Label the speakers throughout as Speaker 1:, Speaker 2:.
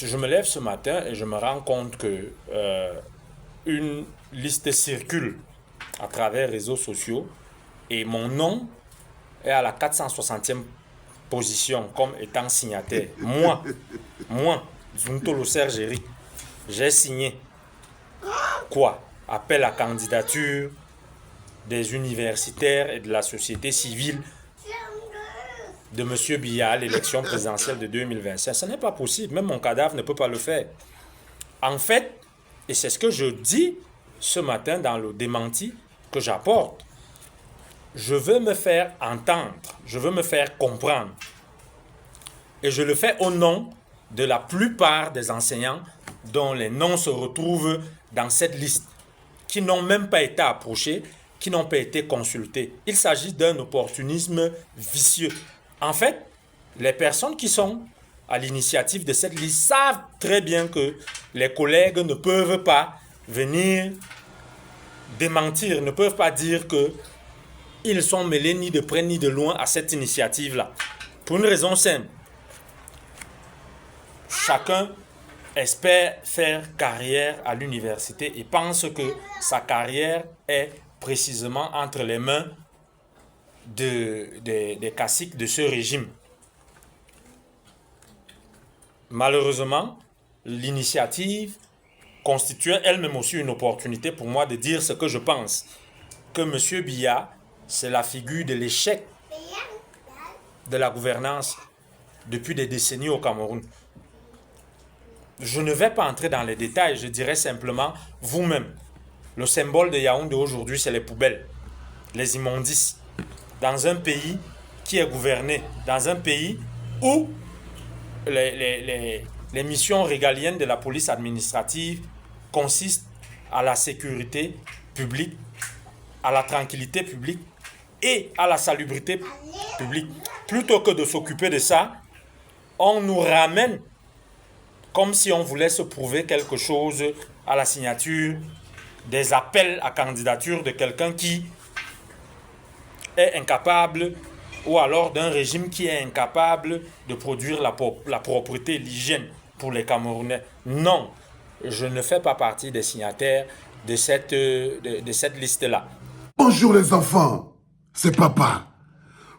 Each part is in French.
Speaker 1: je me lève ce matin et je me rends compte que une liste circule à travers les réseaux sociaux et mon nom est à la 460e position comme étant signataire. Moi, Zuntolo Sergeri, j'ai signé quoi? Appel à candidature des universitaires et de la société civile de M. Biya à l'élection présidentielle de 2025. Ce n'est pas possible, même mon cadavre ne peut pas le faire. En fait, et c'est ce que je dis ce matin dans le démenti que j'apporte, je veux me faire entendre, je veux me faire comprendre. Et je le fais au nom de la plupart des enseignants dont les noms se retrouvent dans cette liste, qui n'ont même pas été approchés, qui n'ont pas été consultés. Il s'agit d'un opportunisme vicieux. En fait, les personnes qui sont à l'initiative de cette liste savent très bien que les collègues ne peuvent pas venir démentir, ne peuvent pas dire qu'ils sont mêlés ni de près ni de loin à cette initiative-là. Pour une raison simple. Chacun espère faire carrière à l'université et pense que sa carrière est précisément entre les mains des caciques de ce régime. Malheureusement, l'initiative constituait elle-même aussi une opportunité pour moi de dire ce que je pense. Que M. Biya, c'est la figure de l'échec de la gouvernance depuis des décennies au Cameroun. Je ne vais pas entrer dans les détails, je dirais simplement vous-même. Le symbole de Yaoundé aujourd'hui, c'est les poubelles, les immondices. Dans un pays qui est gouverné, dans un pays où les missions régaliennes de la police administrative consistent à la sécurité publique, à la tranquillité publique et à la salubrité publique. Plutôt que de s'occuper de ça, on nous ramène comme si on voulait se prouver quelque chose à la signature des appels à candidature de quelqu'un qui est incapable, ou alors d'un régime qui est incapable de produire la propreté, l'hygiène pour les Camerounais. Non, je ne fais pas partie des signataires de cette liste-là.
Speaker 2: Bonjour les enfants, c'est papa.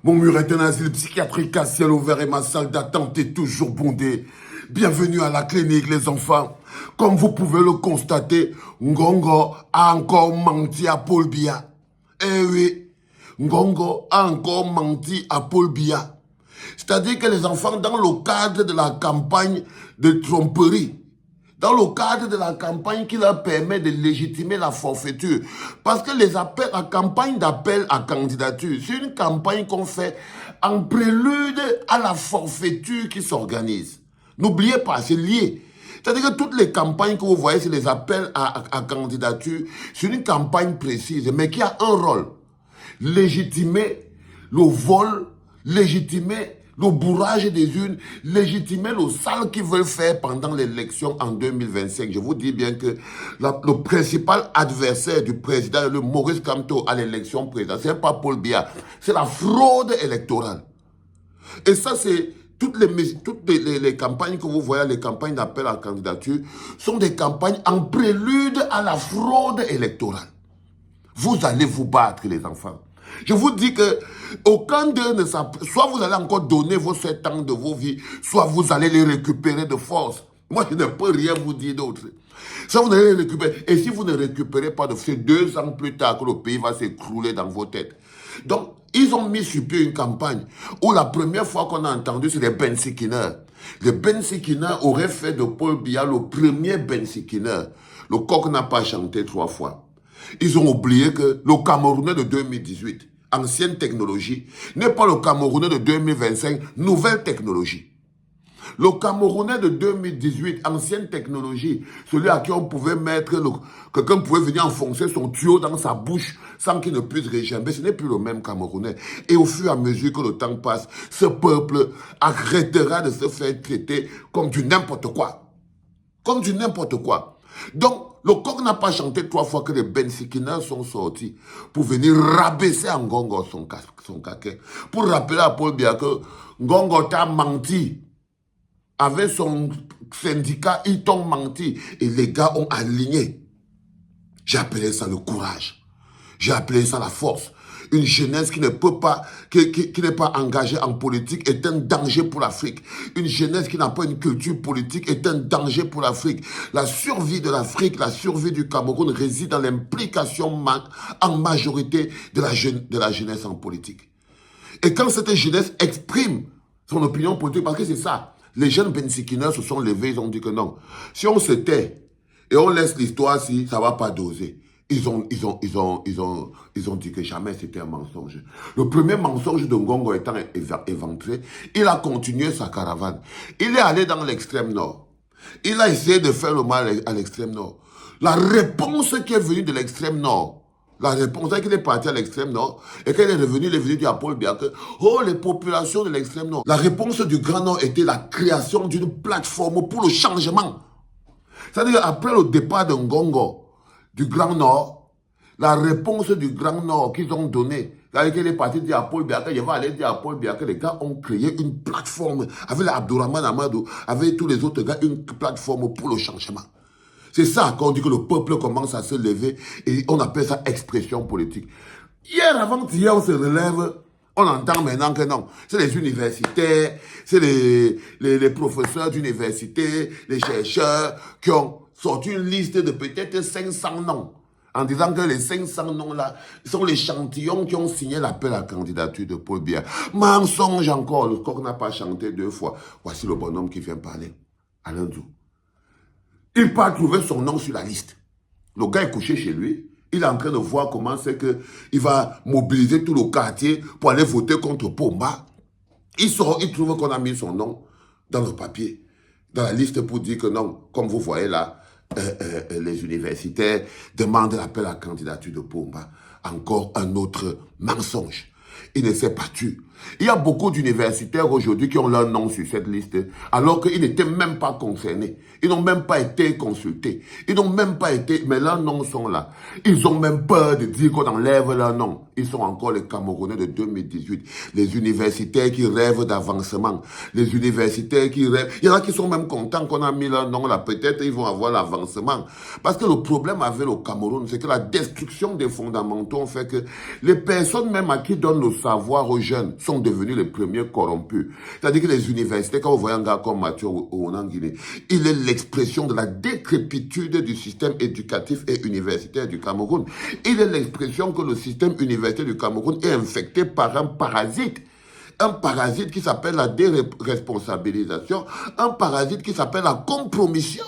Speaker 2: Mon mur est un asile psychiatrique à ciel ouvert et ma salle d'attente est toujours bondée. Bienvenue à la clinique les enfants. Comme vous pouvez le constater, Ngongo a encore menti à Paul Biya. Eh oui, Ngongo a encore menti à Paul Biya. C'est-à-dire que les enfants, dans le cadre de la campagne de tromperie, dans le cadre de la campagne qui leur permet de légitimer la forfaiture. Parce que la campagne d'appel à candidature, c'est une campagne qu'on fait en prélude à la forfaiture qui s'organise. N'oubliez pas, c'est lié. C'est-à-dire que toutes les campagnes que vous voyez, c'est les appels à candidature, c'est une campagne précise, mais qui a un rôle. Légitimer le vol, légitimer le bourrage des urnes, légitimer le sale qu'ils veulent faire pendant l'élection en 2025. Je vous dis bien que le principal adversaire du président, le Maurice Kamto, à l'élection présidentielle, ce n'est pas Paul Biya, c'est la fraude électorale. Et ça, c'est toutes les campagnes que vous voyez, les campagnes d'appel à la candidature, sont des campagnes en prélude à la fraude électorale. Vous allez vous battre, les enfants. Je vous dis que aucun d'eux ne s'appelle. Soit vous allez encore donner vos 7 ans de vos vies, soit vous allez les récupérer de force. Moi, je ne peux rien vous dire d'autre. Soit vous allez les récupérer. Et si vous ne récupérez pas de ces 2 ans plus tard que le pays va s'écrouler dans vos têtes. Donc, ils ont mis sur pied une campagne où la première fois qu'on a entendu, c'est les Ben Sikiner. Les Ben Sikiner auraient fait de Paul Biya le premier Ben Sikiner. Le coq n'a pas chanté 3 fois. Ils ont oublié que le Camerounais de 2018, ancienne technologie, n'est pas le Camerounais de 2025, nouvelle technologie. Le Camerounais de 2018, ancienne technologie, celui à qui on pouvait mettre, quelqu'un pouvait venir enfoncer son tuyau dans sa bouche sans qu'il ne puisse réjamber, ce n'est plus le même Camerounais. Et au fur et à mesure que le temps passe, ce peuple arrêtera de se faire traiter comme du n'importe quoi. Comme du n'importe quoi. Donc, le coq n'a pas chanté 3 fois que les Ben Sikiner sont sortis pour venir rabaisser à Ngongo son caquet. Pour rappeler à Paul Biya que Ngongo t'a menti avec son syndicat, ils t'ont menti. Et les gars ont aligné. J'ai appelé ça le courage. J'ai appelé ça la force. Une jeunesse qui ne peut pas, qui n'est pas engagée en politique est un danger pour l'Afrique. Une jeunesse qui n'a pas une culture politique est un danger pour l'Afrique. La survie de l'Afrique, la survie du Cameroun réside dans l'implication en majorité de la jeunesse en politique. Et quand cette jeunesse exprime son opinion politique, parce que c'est ça, les jeunes bensikineurs se sont levés, ils ont dit que non. Si on se tait et on laisse l'histoire, si ça ne va pas doser. Ils ont dit que jamais c'était un mensonge. Le premier mensonge de Ngongo étant éventré, il a continué sa caravane. Il est allé dans l'extrême nord. Il a essayé de faire le mal à l'extrême nord. La réponse qui est venue de l'extrême nord, la réponse, c'est qu'il est parti à l'extrême nord et qu'il est revenu, il est venu dire à Paul Biya que, oh, les populations de l'extrême nord. La réponse du Grand Nord était la création d'une plateforme pour le changement. C'est-à-dire, après le départ de Ngongo, du Grand Nord, la réponse du Grand Nord qu'ils ont donnée, c'est-à-dire qu'il est parti dire à Paul Biya que, je vais aller dire à Paul Biya que les gars ont créé une plateforme avec Abdourahmane Amadou, avec tous les autres gars, une plateforme pour le changement. C'est ça qu'on dit que le peuple commence à se lever et on appelle ça expression politique. Hier, avant-hier, on se relève, on entend maintenant que non. C'est les universitaires, c'est les professeurs d'université, les chercheurs qui ont sorti une liste de peut-être 500 noms. En disant que les 500 noms-là sont les échantillons qui ont signé l'appel à candidature de Paul Biya. Mensonge encore, le coq n'a pas chanté 2 fois. Voici le bonhomme qui vient parler. Alain Djou. Il part trouver son nom sur la liste. Le gars est couché chez lui. Il est en train de voir comment c'est qu'il va mobiliser tout le quartier pour aller voter contre Pomba. Il sort, il trouve qu'on a mis son nom dans le papier, dans la liste pour dire que non, comme vous voyez là, les universitaires demandent l'appel à candidature de Pomba. Encore un autre mensonge. Il ne s'est pas tué. Il y a beaucoup d'universitaires aujourd'hui qui ont leur nom sur cette liste, alors qu'ils n'étaient même pas concernés. Ils n'ont même pas été consultés. Ils n'ont même pas été, mais leurs noms sont là. Ils ont même peur de dire qu'on enlève leurs noms. Ils sont encore les Camerounais de 2018. Les universitaires qui rêvent d'avancement. Les universitaires qui rêvent. Il y en a qui sont même contents qu'on a mis leur nom là. Peut-être ils vont avoir l'avancement. Parce que le problème avec le Cameroun, c'est que la destruction des fondamentaux fait que les personnes même à qui donnent le savoir aux jeunes sont devenus les premiers corrompus. C'est-à-dire que les universités, quand vous voyez un gars comme Mathieu Guinée, il est l'expression de la décrépitude du système éducatif et universitaire du Cameroun. Il est l'expression que le système universitaire du Cameroun est infecté par un parasite. Un parasite qui s'appelle la déresponsabilisation, un parasite qui s'appelle la compromission.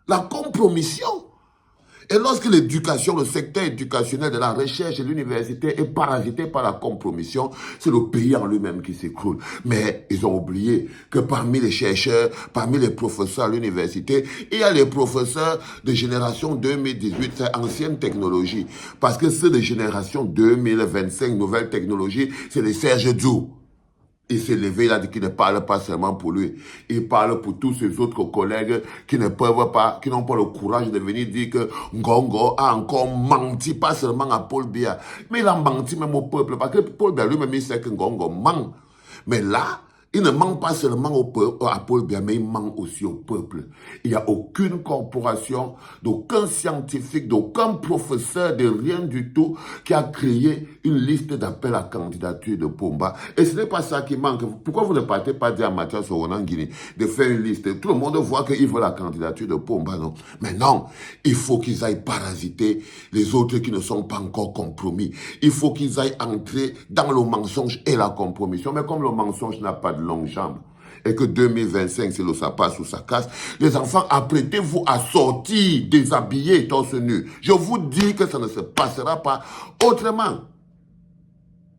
Speaker 2: La compromission. Et lorsque l'éducation, le secteur éducationnel de la recherche et de l'université est parasité par la compromission, c'est le pays en lui-même qui s'écroule. Mais ils ont oublié que parmi les chercheurs, parmi les professeurs à l'université, il y a les professeurs de génération 2018, c'est ancienne technologie. Parce que ceux de génération 2025, nouvelle technologie, c'est les Serge Djou. Il s'est levé, il a dit qu'il ne parle pas seulement pour lui. Il parle pour tous ses autres collègues qui ne peuvent pas, qui n'ont pas le courage de venir dire que Ngongo a encore menti, pas seulement à Paul Biya, mais il a menti même au peuple. Parce que Paul Biya lui-même, il sait que Ngongo ment. Mais là, il ne ment pas seulement à Paul Biya, mais il ment aussi au peuple. Il n'y a aucune corporation, d'aucun scientifique, d'aucun professeur, de rien du tout, qui a créé une liste d'appels à candidature de Pomba. Et ce n'est pas ça qui manque. Pourquoi vous ne partez pas dire à Mathias Guinée de faire une liste? Tout le monde voit qu'il veut la candidature de Pomba, non? Mais non, il faut qu'ils aillent parasiter les autres qui ne sont pas encore compromis. Il faut qu'ils aillent entrer dans le mensonge et la compromission. Mais comme le mensonge n'a pas de longue jambe, et que 2025, c'est le ça passe ou ça casse, les enfants, apprêtez-vous à sortir déshabillés, torse nu. Je vous dis que ça ne se passera pas autrement.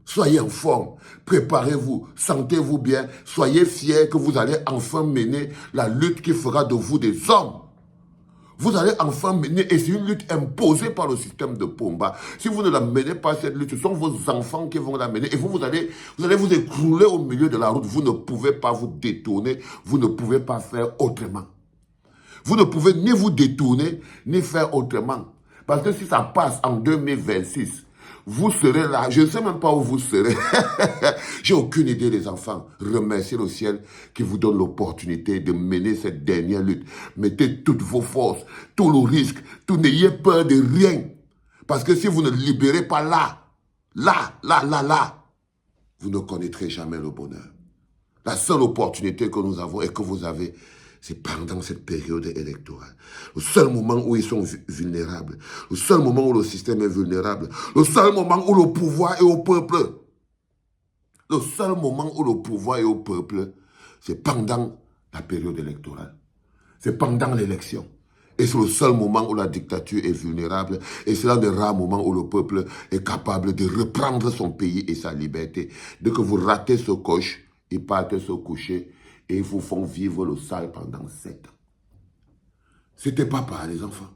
Speaker 2: Soyez en forme, préparez-vous, sentez-vous bien, soyez fiers que vous allez enfin mener la lutte qui fera de vous des hommes. Vous allez enfin mener, et c'est une lutte imposée par le système de Pomba. Si vous ne la menez pas, cette lutte, ce sont vos enfants qui vont la mener. Et vous allez vous écrouler au milieu de la route. Vous ne pouvez pas vous détourner. Vous ne pouvez pas faire autrement. Vous ne pouvez ni vous détourner, ni faire autrement. Parce que si ça passe en 2026, Vous serez là. Je ne sais même pas où vous serez. J'ai aucune idée, les enfants. Remerciez le ciel qui vous donne l'opportunité de mener cette dernière lutte. Mettez toutes vos forces, tout le risque, tout, n'ayez peur de rien. Parce que si vous ne libérez pas là, vous ne connaîtrez jamais le bonheur. La seule opportunité que nous avons et que vous avez, c'est pendant cette période électorale. Le seul moment où ils sont vulnérables. Le seul moment où le système est vulnérable. Le seul moment où le pouvoir est au peuple. Le seul moment où le pouvoir est au peuple, c'est pendant la période électorale. C'est pendant l'élection. Et c'est le seul moment où la dictature est vulnérable. Et c'est là le rare moment où le peuple est capable de reprendre son pays et sa liberté. Dès que vous ratez ce coche, ils partent se coucher et ils vous font vivre le sale pendant 7 ans. C'était papa, les enfants.